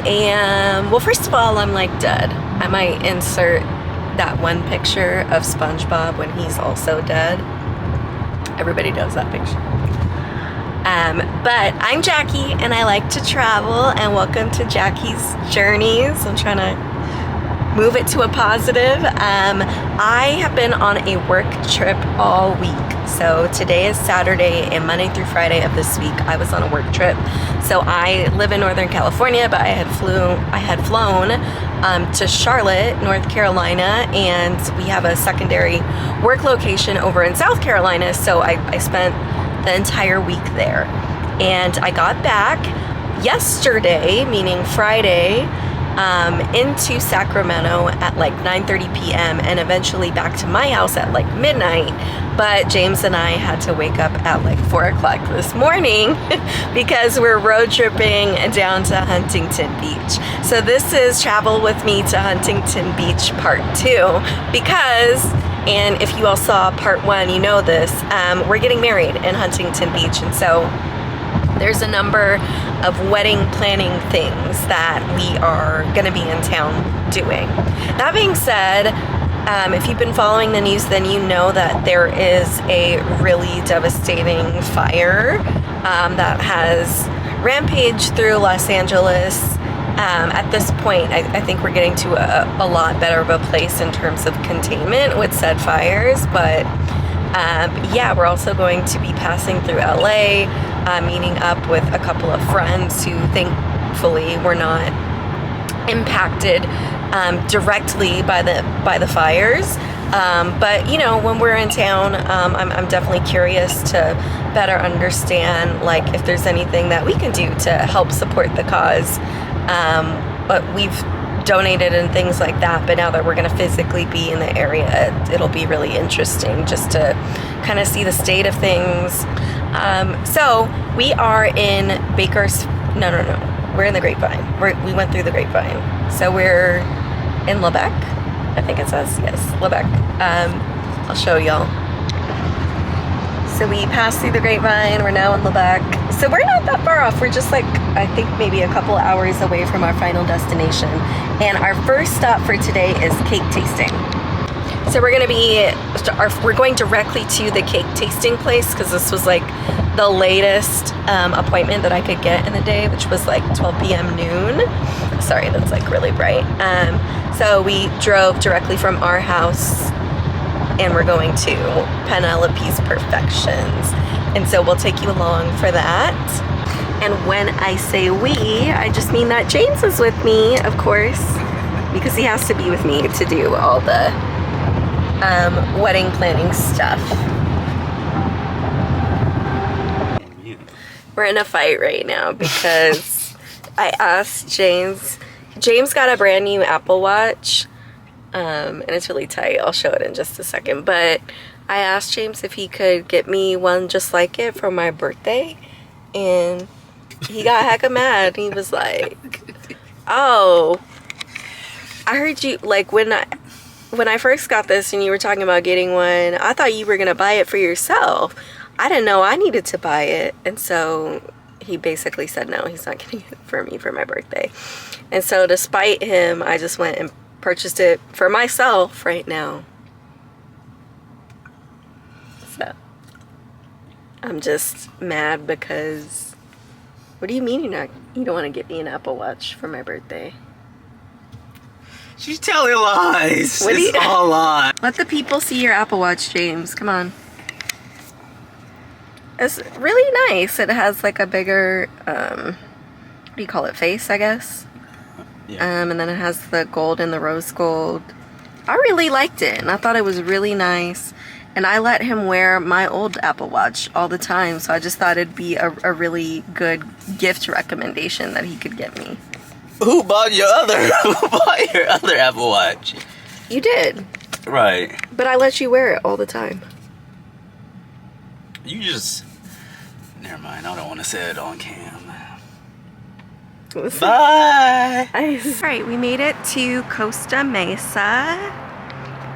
am, well, first of all, I'm like dead. I might insert that one picture of SpongeBob when he's also dead. Everybody does that picture. But I'm Jackie and I like to travel, and welcome to Jackie's Journeys. I'm trying to move it to a positive. I have been on a work trip all week. So today is Saturday, and Monday through Friday of this week I was on a work trip. So I live in Northern California, but I had flown to Charlotte, North Carolina, and we have a secondary work location over in South Carolina. So I spent the entire week there, and I got back yesterday, meaning Friday, into Sacramento at like 9:30 p.m. and eventually back to my house at like midnight. But James and I had to wake up at like 4 o'clock this morning because we're road tripping down to Huntington Beach. So this is Travel With Me to Huntington Beach Part 2 because, and if you all saw Part 1, you know this, we're getting married in Huntington Beach, and so there's a number of wedding planning things that we are going to be in town doing. That being said, if you've been following the news, then you know that there is a really devastating fire that has rampaged through Los Angeles. At this point, I think we're getting to a lot better of a place in terms of containment with said fires, but yeah, we're also going to be passing through LA, meeting up with a couple of friends who thankfully were not impacted directly by the fires. But you know, when we're in town, I'm definitely curious to better understand like if there's anything that we can do to help support the cause. But we've donated and things like that, but now that we're going to physically be in the area, it'll be really interesting just to kind of see the state of things. So we are in we're in the Grapevine. We went through the Grapevine, so we're in Lebec, I think it says, yes, Lebec. I'll show y'all. So we passed through the Grapevine, we're now in Lebec. So we're not that far off, we're just like, I think maybe a couple hours away from our final destination. And our first stop for today is cake tasting. So we're going directly to the cake tasting place because this was like the latest appointment that I could get in the day, which was like 12 p.m. noon. Sorry, that's like really bright. So we drove directly from our house and we're going to Penelope's Perfections. And so we'll take you along for that. And when I say we, I just mean that James is with me, of course, because he has to be with me to do all the wedding planning stuff. We're in a fight right now because I asked James got a brand new Apple Watch, and it's really tight. I'll show it in just a second, but I asked James if he could get me one just like it for my birthday, and he got hecka mad. He was like, oh, I heard you, like when I first got this and you were talking about getting one, I thought you were gonna buy it for yourself. I didn't know I needed to buy it. And so he basically said no, he's not getting it for me for my birthday. And so despite him, I just went and purchased it for myself right now. So I'm just mad because, what do you mean you don't want to get me an Apple Watch for my birthday? She's telling lies. It's all lies. Let the people see your Apple Watch, James. Come on. It's really nice. It has like a bigger, what do you call it, face, I guess? Yeah. And then it has the gold and the rose gold. I really liked it, and I thought it was really nice. And I let him wear my old Apple Watch all the time, so I just thought it'd be a really good gift recommendation that he could get me. Who bought your other Apple Watch? You did. Right. But I let you wear it all the time. You just... Never mind, I don't want to say it on cam. Bye! Alright, we made it to Costa Mesa,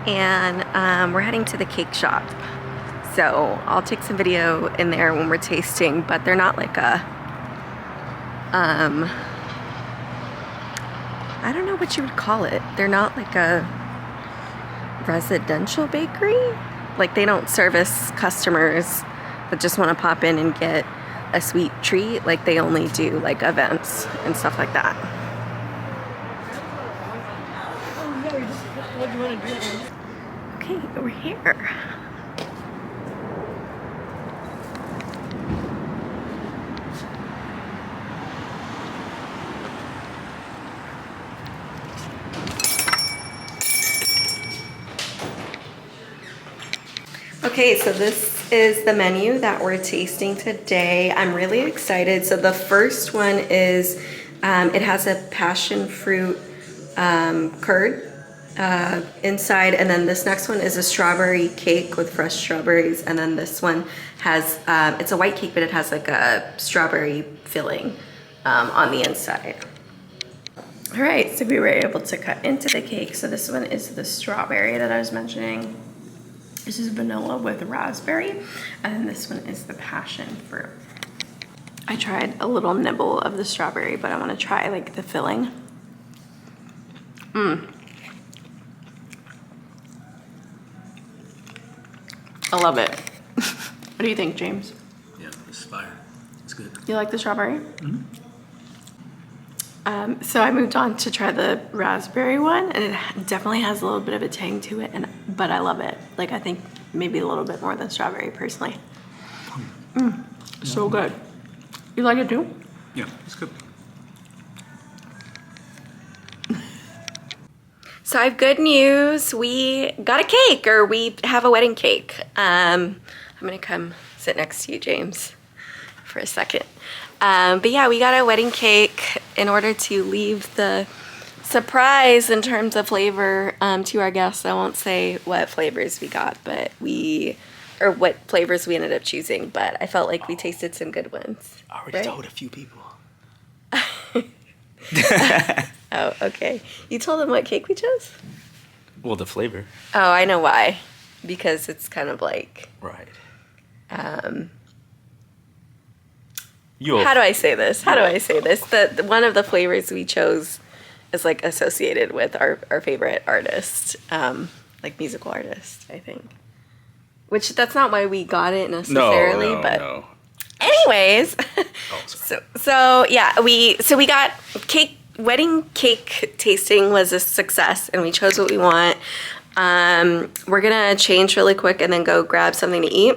and we're heading to the cake shop. So I'll take some video in there when we're tasting, but they're not like a I don't know what you would call it. They're not like a residential bakery. Like they don't service customers that just want to pop in and get a sweet treat. Like they only do like events and stuff like that. Okay, we're here. Okay, so this is the menu that we're tasting today. I'm really excited. So the first one is, it has a passion fruit curd inside, and then this next one is a strawberry cake with fresh strawberries, and then this one has, it's a white cake, but it has like a strawberry filling on the inside. All right, so we were able to cut into the cake. So this one is the strawberry that I was mentioning. This is vanilla with raspberry, and then this one is the passion fruit. I tried a little nibble of the strawberry, but I want to try like the filling. I love it. What do you think, James? Yeah, it's fire. It's good. You like the strawberry? So I moved on to try the raspberry one, and it definitely has a little bit of a tang to it, but I love it. Like I think maybe a little bit more than strawberry personally. So good. You like it too? Yeah, it's good. So I have good news. We got a cake, or we have a wedding cake. I'm gonna come sit next to you, James, for a second. But yeah, we got a wedding cake in order to leave the surprise in terms of flavor to our guests. I won't say what flavors we got, but or what flavors we ended up choosing, but I felt like we tasted some good ones. I already told a few people. Oh, okay. You told them what cake we chose? Well, the flavor. Oh, I know why. Because it's kind of like... Right. How do I say this? The one of the flavors we chose is like associated with our favorite artist, like musical artist, I think. Which that's not why we got it necessarily, but anyways. So yeah, we got cake. Wedding cake tasting was a success, and we chose what we want. We're gonna change really quick and then go grab something to eat.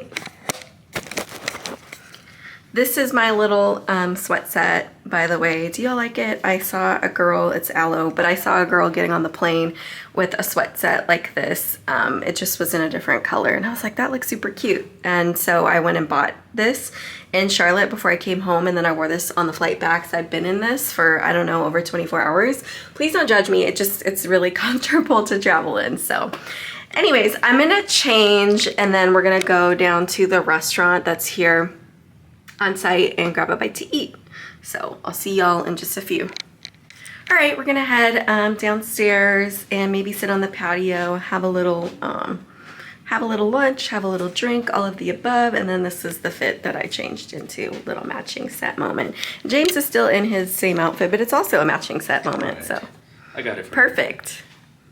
This is my little sweat set, by the way. Do y'all like it? I saw a girl, it's aloe, but I saw a girl getting on the plane with a sweat set like this. It just was in a different color, and I was like, that looks super cute. And so I went and bought this in Charlotte before I came home, and then I wore this on the flight back. So I've been in this for, I don't know, over 24 hours. Please don't judge me. It's really comfortable to travel in. So anyways, I'm gonna change, and then we're gonna go down to the restaurant that's here on site and grab a bite to eat. So I'll see y'all in just a few. All right, we're gonna head downstairs and maybe sit on the patio, have a little lunch, have a little drink, all of the above, and then this is the fit that I changed into, little matching set moment. James is still in his same outfit, but it's also a matching set moment, right. So. I got it from perfect.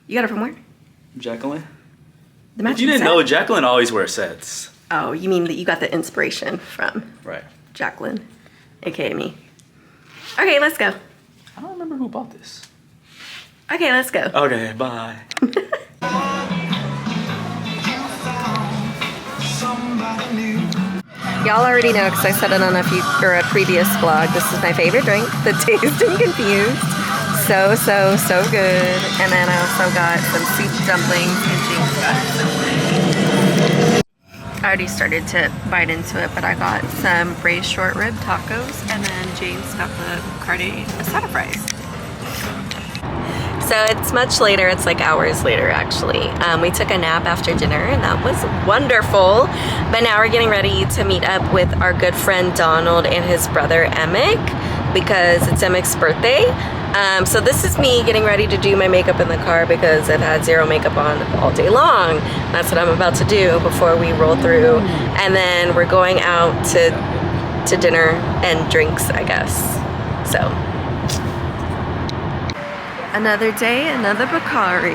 You got it from where? Jacqueline. The matching if you didn't set? know, Jacqueline always wears sets. Oh, you mean that you got the inspiration from right. Jacqueline, aka me. Okay, let's go. I don't remember who bought this. Okay, let's go. Okay, bye. Y'all already know because I said it on a previous vlog. This is my favorite drink, the Dazed and Confused. So good. And then I also got some soup dumplings, and James got some. I already started to bite into it, but I got some braised short rib tacos, and then James got the carne asada fries. So it's much later, it's like hours later actually. We took a nap after dinner, and that was wonderful. But now we're getting ready to meet up with our good friend Donald and his brother Emic, because it's Emic's birthday. So this is me getting ready to do my makeup in the car because I've had zero makeup on all day long. That's what I'm about to do before we roll through. And then we're going out to dinner and drinks, I guess. So. Another day, another Bakari.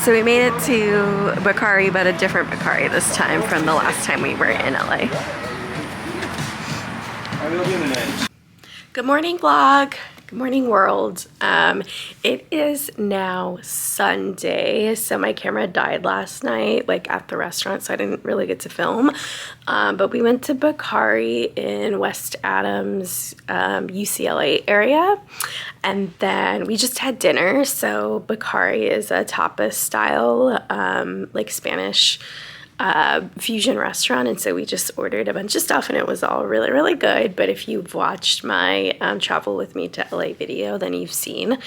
So we made it to Bakari, but a different Bakari this time from the last time we were in LA. Good morning, vlog. Good morning, world. It is now Sunday, so my camera died last night, like at the restaurant, so I didn't really get to film. But we went to Bakari in West Adams, UCLA area, and then we just had dinner. So Bakari is a tapas style, like Spanish fusion restaurant, and so we just ordered a bunch of stuff and it was all really good. But if you've watched my travel with me to LA video, then you've seen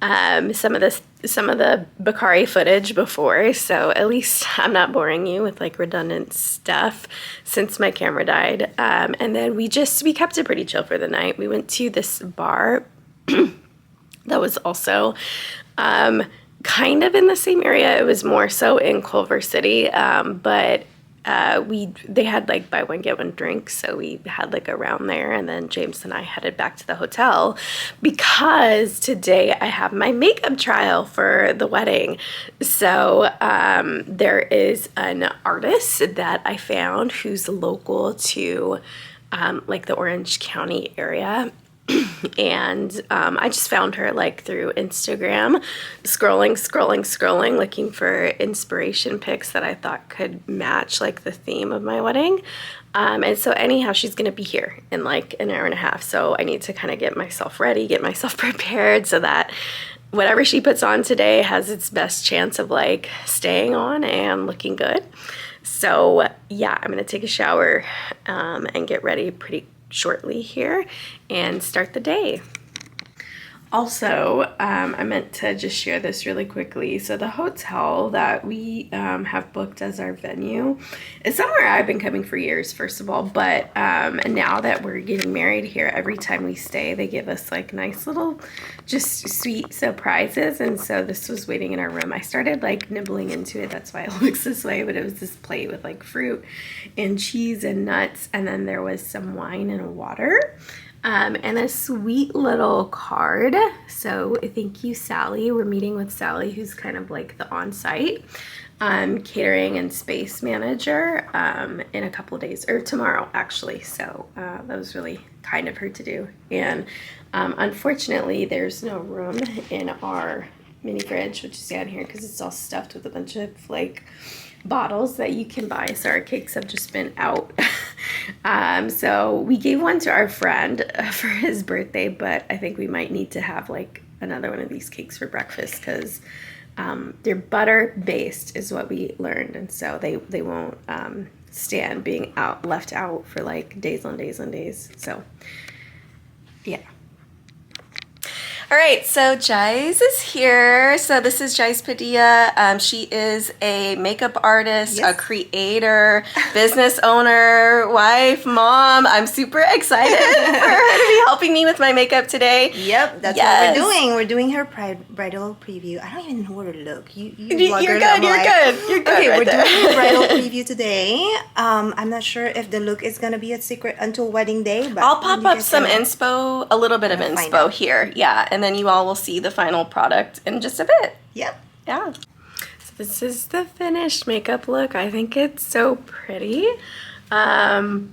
some of the Bakari footage before, so at least I'm not boring you with like redundant stuff since my camera died. And then we kept it pretty chill for the night. We went to this bar that was also kind of in the same area. It was more so in Culver City, but they had like buy one get one drink, so we had like a round there, and then James and I headed back to the hotel because today I have my makeup trial for the wedding. So there is an artist that I found who's local to like the Orange County area. And I just found her like through Instagram, scrolling, looking for inspiration pics that I thought could match like the theme of my wedding. And so anyhow, she's gonna be here in like an hour and a half, so I need to kind of get myself ready, get myself prepared so that whatever she puts on today has its best chance of like staying on and looking good. So yeah, I'm gonna take a shower and get ready pretty shortly here and start the day. Also, I meant to just share this really quickly. So the hotel that we have booked as our venue is somewhere I've been coming for years, first of all, but now that we're getting married here, every time we stay, they give us like nice little, just sweet surprises. And so this was waiting in our room. I started like nibbling into it. That's why it looks this way, but it was this plate with like fruit and cheese and nuts. And then there was some wine and water. And a sweet little card. So thank you, Sally. We're meeting with Sally, who's kind of like the on-site catering and space manager in a couple of days, or tomorrow actually. So that was really kind of her to do. And unfortunately, there's no room in our mini fridge, which is down here, because it's all stuffed with a bunch of like bottles that you can buy. So our cakes have just been out. So we gave one to our friend for his birthday, but I think we might need to have like another one of these cakes for breakfast, because they're butter based is what we learned, and so they won't stand being left out for like days on days on days. So yeah. All right, so Jais is here. So this is Jais Padilla. She is a makeup artist, yes, a creator, business owner, wife, mom. I'm super excited for her to be helping me with my makeup today. Yep, that's what we're doing. We're doing her bridal preview. I don't even know where to look. You're good. You're good. Okay, right, we're doing her bridal preview today. I'm not sure if the look is gonna be a secret until wedding day, but I'll pop up some inspo, a little bit of inspo here. Yeah, and then you all will see the final product in just a bit. Yep. Yeah. So this is the finished makeup look. I think it's so pretty. On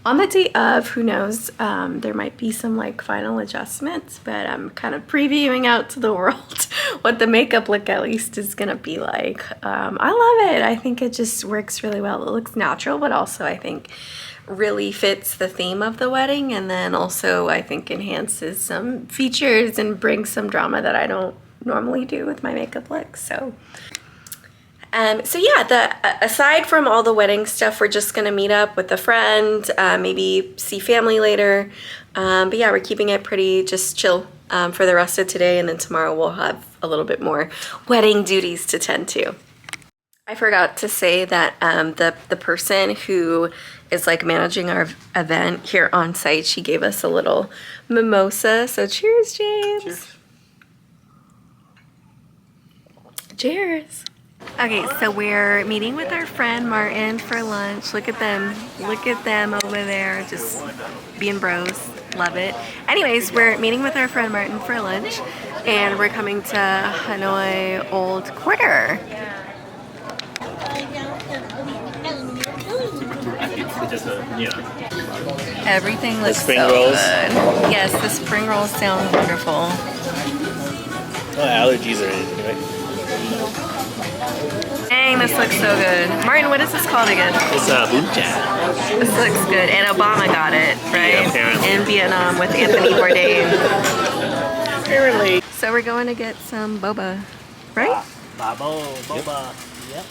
the day of, who knows, there might be some like final adjustments, but I'm kind of previewing out to the world what the makeup look at least is gonna be like. I love it. I think it just works really well. It looks natural, but also I think really fits the theme of the wedding, and then also I think enhances some features and brings some drama that I don't normally do with my makeup looks. So yeah, aside from all the wedding stuff, we're just gonna meet up with a friend, maybe see family later. But yeah, we're keeping it pretty just chill for the rest of today, and then tomorrow we'll have a little bit more wedding duties to tend to. I forgot to say that the person who is like managing our event here on site, she gave us a little mimosa. So cheers, James. Cheers. Cheers. Okay, so we're meeting with our friend Martin for lunch. Look at them. Look at them over there, just being bros. Love it. Anyways, we're meeting with our friend Martin for lunch. And we're coming to Hanoi Old Quarter. Everything looks so good. Yes, the spring rolls sound wonderful. No allergies or anything, right? Dang, this looks so good. Martin, what is this called again? It's bumcha. This looks good. And Obama got it, right? Yeah, apparently. In Vietnam with Anthony Bourdain. Apparently. So we're going to get some boba, right? Boba. Yep.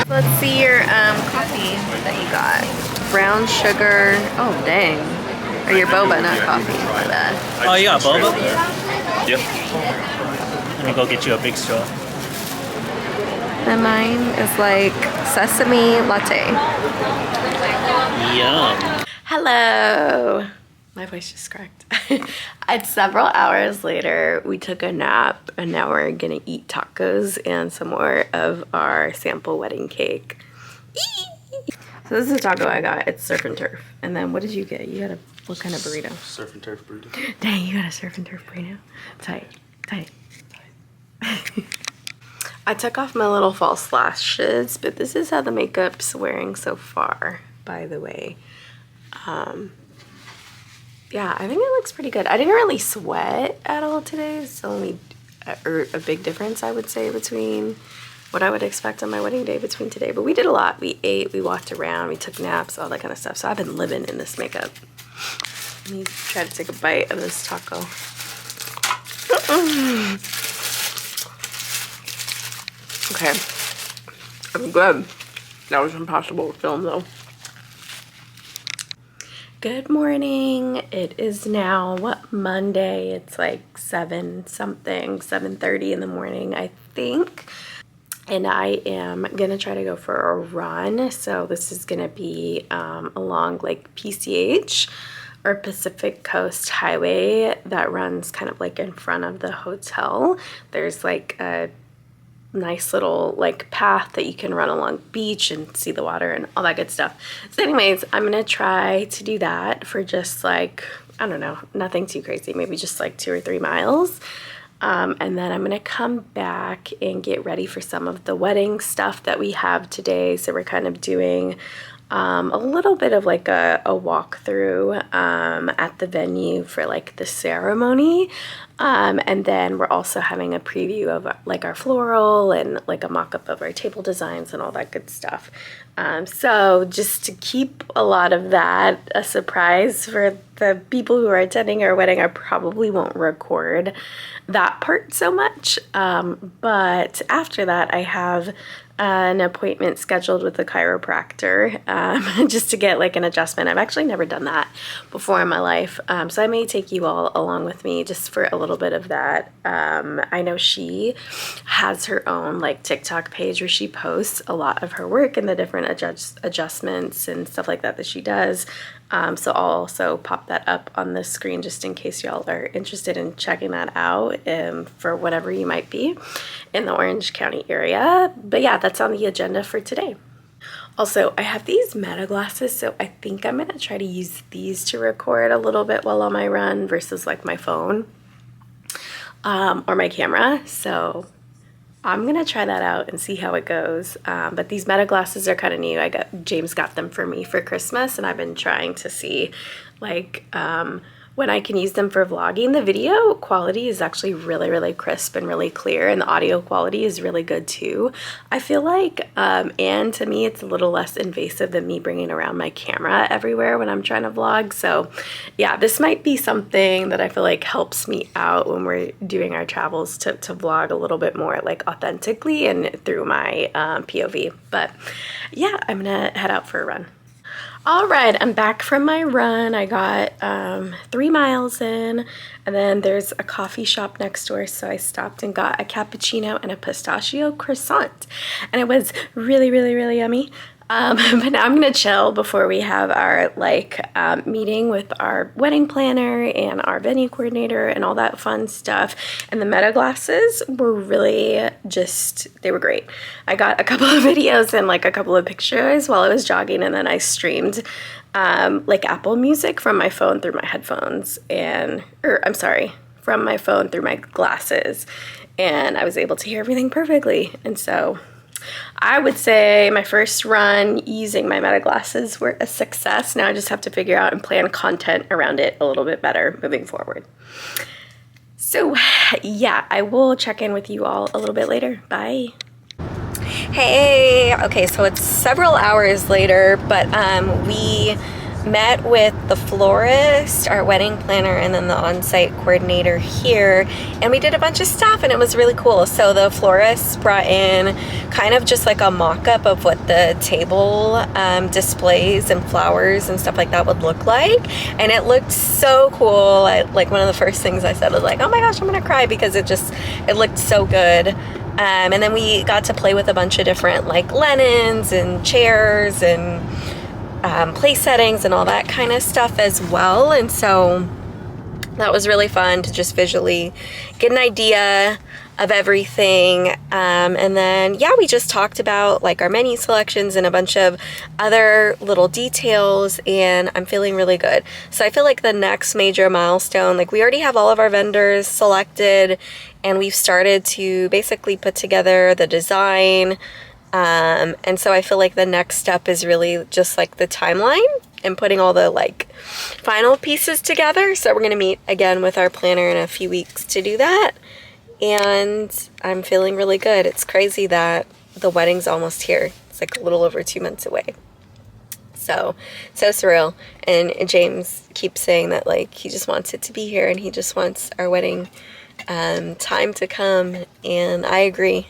Let's see your coffee that you got. Brown sugar. Oh, dang. Or your boba, not coffee. My bad. Oh, you got boba? Yep. Let me go get you a big straw. And mine is like sesame latte. Yum. Hello. My voice just cracked. It's several hours later. We took a nap and now we're gonna eat tacos and some more of our sample wedding cake. So this is the taco I got. It's surf and turf. And then what did you get? You got a, what kind of burrito? Surf and turf burrito. Dang, you got a surf and turf burrito? Tight, tight. I took off my little false lashes, but this is how the makeup's wearing so far, by the way. Yeah, I think it looks pretty good. I didn't really sweat at all today. It's only a big difference, I would say, between what I would expect on my wedding day between today. But we did a lot. We ate, we walked around, we took naps, all that kind of stuff. So I've been living in this makeup. Let me try to take a bite of this taco. Okay. I'm good. That was impossible to film though. Good morning. It is now, what, Monday? It's like 7:30 in the morning, I think. And I am gonna try to go for a run. So this is gonna be along like PCH or Pacific Coast Highway that runs kind of like in front of the hotel. There's like a nice little like path that you can run along the beach and see the water and all that good stuff. So anyways, I'm gonna try to do that for just like, I don't know, nothing too crazy, maybe just like 2 or 3 miles. And then I'm gonna come back and get ready for some of the wedding stuff that we have today. So we're kind of doing a little bit of like a walkthrough at the venue for like the ceremony. And then we're also having a preview of like our floral and like a mock-up of our table designs and all that good stuff. So just to keep a lot of that a surprise for the people who are attending our wedding, I probably won't record that part so much. But after that, I have an appointment scheduled with a chiropractor just to get like an adjustment. I've actually never done that before in my life. So I may take you all along with me just for a little bit of that. I know she has her own like TikTok page where she posts a lot of her work and the different adjustments and stuff like that she does. So I'll also pop that up on the screen just in case y'all are interested in checking that out for whatever you might be in the Orange County area. But yeah, that's on the agenda for today. Also, I have these Meta glasses, so I think I'm gonna try to use these to record a little bit while on my run versus like my phone or my camera. So I'm gonna try that out and see how it goes. But these Meta glasses are kind of new. James got them for me for Christmas, and I've been trying to see like when I can use them for vlogging. The video quality is actually really, really crisp and really clear, and the audio quality is really good too. I feel like, and to me, it's a little less invasive than me bringing around my camera everywhere when I'm trying to vlog. So yeah, this might be something that I feel like helps me out when we're doing our travels to vlog a little bit more like authentically and through my POV. But yeah, I'm gonna head out for a run. All right, I'm back from my run. I got 3 miles in, and then there's a coffee shop next door, so I stopped and got a cappuccino and a pistachio croissant, and it was really, really, really yummy. But now I'm gonna chill before we have our meeting with our wedding planner and our venue coordinator and all that fun stuff. And the meta glasses were really they were great. I got a couple of videos and like a couple of pictures while I was jogging, and then I streamed Apple Music from my phone through my headphones from my phone through my glasses, and I was able to hear everything perfectly. And so I would say my first run using my meta glasses were a success. Now I just have to figure out and plan content around it a little bit better moving forward. So yeah, I will check in with you all a little bit later. Bye. Hey, okay, so it's several hours later, but we met with the florist, our wedding planner, and then the on-site coordinator here, and we did a bunch of stuff, and it was really cool. So the florist brought in kind of just like a mock-up of what the table displays and flowers and stuff like that would look like, and it looked so cool. Like one of the first things I said was like, oh my gosh, I'm gonna cry, because it looked so good. And then we got to play with a bunch of different like linens and chairs and place settings and all that kind of stuff as well. And so that was really fun to just visually get an idea of everything. And then, yeah, we just talked about like our menu selections and a bunch of other little details, and I'm feeling really good. So I feel like the next major milestone, like we already have all of our vendors selected, and we've started to basically put together the design. And so I feel like the next step is really just like the timeline and putting all the like final pieces together. So we're going to meet again with our planner in a few weeks to do that. And I'm feeling really good. It's crazy that the wedding's almost here. It's like a little over 2 months away. So surreal. And James keeps saying that like he just wants it to be here, and he just wants our wedding time to come, and I agree.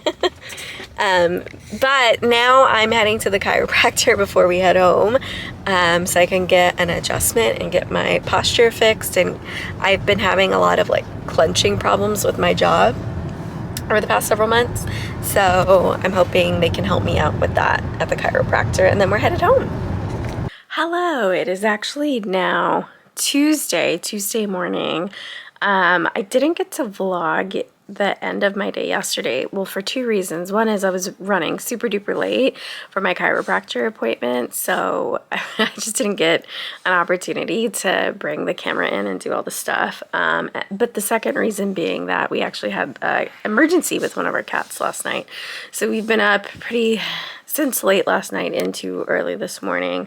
But now I'm heading to the chiropractor before we head home, so I can get an adjustment and get my posture fixed. And I've been having a lot of like clenching problems with my jaw over the past several months, so I'm hoping they can help me out with that at the chiropractor, and then we're headed home. Hello, it is actually now Tuesday morning. I didn't get to vlog the end of my day yesterday. Well, for two reasons. One is I was running super duper late for my chiropractor appointment, so I just didn't get an opportunity to bring the camera in and do all the stuff. But the second reason being that we actually had an emergency with one of our cats last night. So we've been up since late last night into early this morning.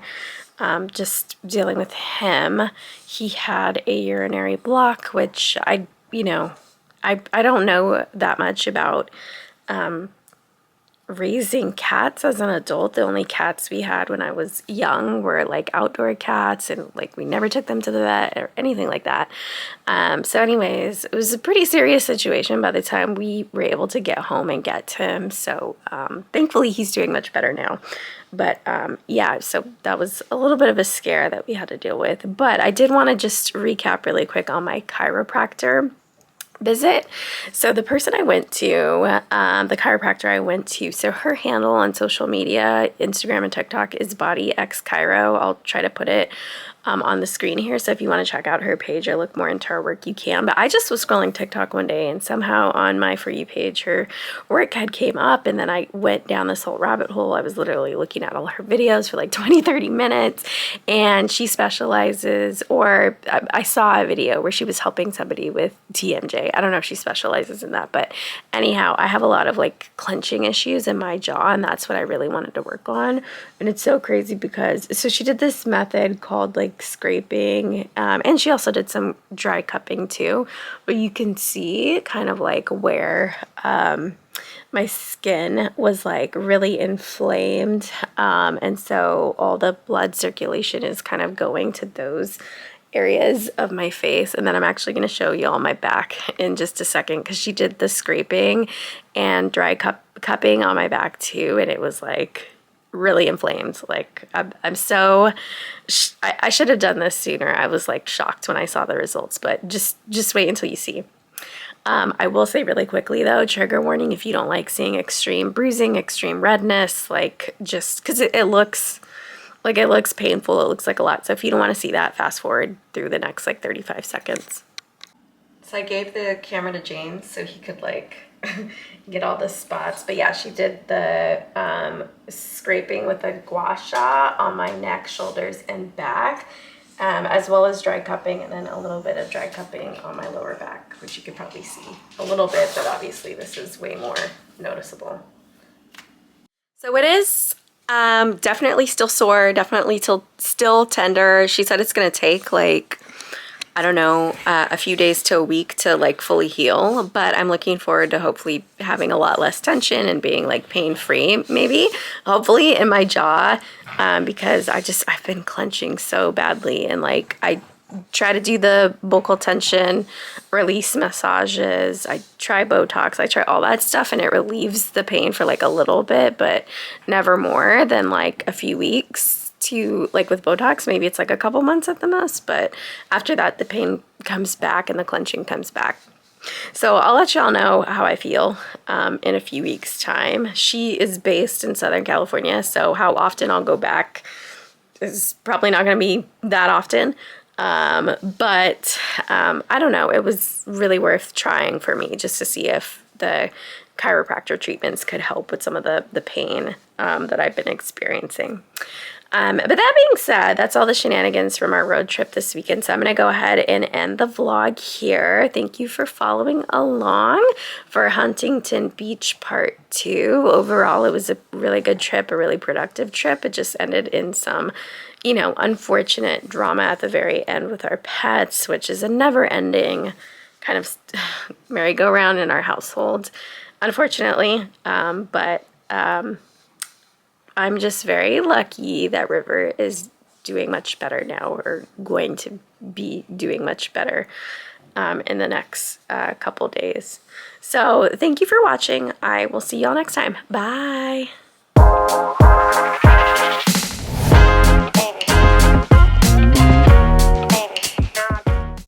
Just dealing with him. He had a urinary block, which I don't know that much about raising cats as an adult. The only cats we had when I was young were like outdoor cats, and like we never took them to the vet or anything like that. So anyways, it was a pretty serious situation by the time we were able to get home and get to him. So thankfully he's doing much better now. But yeah, so that was a little bit of a scare that we had to deal with. But I did want to just recap really quick on my chiropractor visit. So the person I went to, the chiropractor I went to, so her handle on social media, Instagram and TikTok, is Body X Chiro. I'll try to put it on the screen here. So if you want to check out her page or look more into her work, you can. But I just was scrolling TikTok one day, and somehow on my For You page, her work had came up, and then I went down this whole rabbit hole. I was literally looking at all her videos for like 20-30 minutes, and she specializes, or I saw a video where she was helping somebody with TMJ. I don't know if she specializes in that, but anyhow, I have a lot of like clenching issues in my jaw, and that's what I really wanted to work on. And it's so crazy because, so she did this method called like scraping, and she also did some dry cupping too, but you can see kind of like where my skin was like really inflamed, and so all the blood circulation is kind of going to those areas of my face. And then I'm actually going to show you all my back in just a second, because she did the scraping and dry cupping on my back too, and it was like really inflamed. Like I'm so I should have done this sooner. I was like shocked when I saw the results, but just wait until you see. I will say really quickly though, trigger warning if you don't like seeing extreme bruising, extreme redness, like just because it looks painful, it looks like a lot. So if you don't want to see that, fast forward through the next like 35 seconds. So I gave the camera to James so he could like get all the spots. But yeah, she did the scraping with a gua sha on my neck, shoulders, and back. As well as dry cupping, and then a little bit of dry cupping on my lower back, which you can probably see a little bit, but obviously this is way more noticeable. So it is definitely still sore, definitely still tender. She said it's gonna take like, I don't know, a few days to a week to like fully heal, but I'm looking forward to hopefully having a lot less tension and being like pain-free, maybe, hopefully, in my jaw, because I've been clenching so badly, and like I try to do the buccal tension release massages, I try Botox, I try all that stuff, and it relieves the pain for like a little bit, but never more than like a few weeks. To like with Botox, maybe it's like a couple months at the most, but after that the pain comes back and the clenching comes back. So I'll let y'all know how I feel in a few weeks time. She is based in Southern California, so how often I'll go back is probably not going to be that often, but I don't know, it was really worth trying for me just to see if the chiropractor treatments could help with some of the pain that I've been experiencing. But that being said, that's all the shenanigans from our road trip this weekend. So I'm going to go ahead and end the vlog here. Thank you for following along for Huntington Beach Part 2. Overall, it was a really good trip, a really productive trip. It just ended in some, you know, unfortunate drama at the very end with our pets, which is a never-ending kind of merry-go-round in our household, unfortunately. I'm just very lucky that River is doing much better now, or going to be doing much better in the next couple days. So thank you for watching. I will see y'all next time. Bye.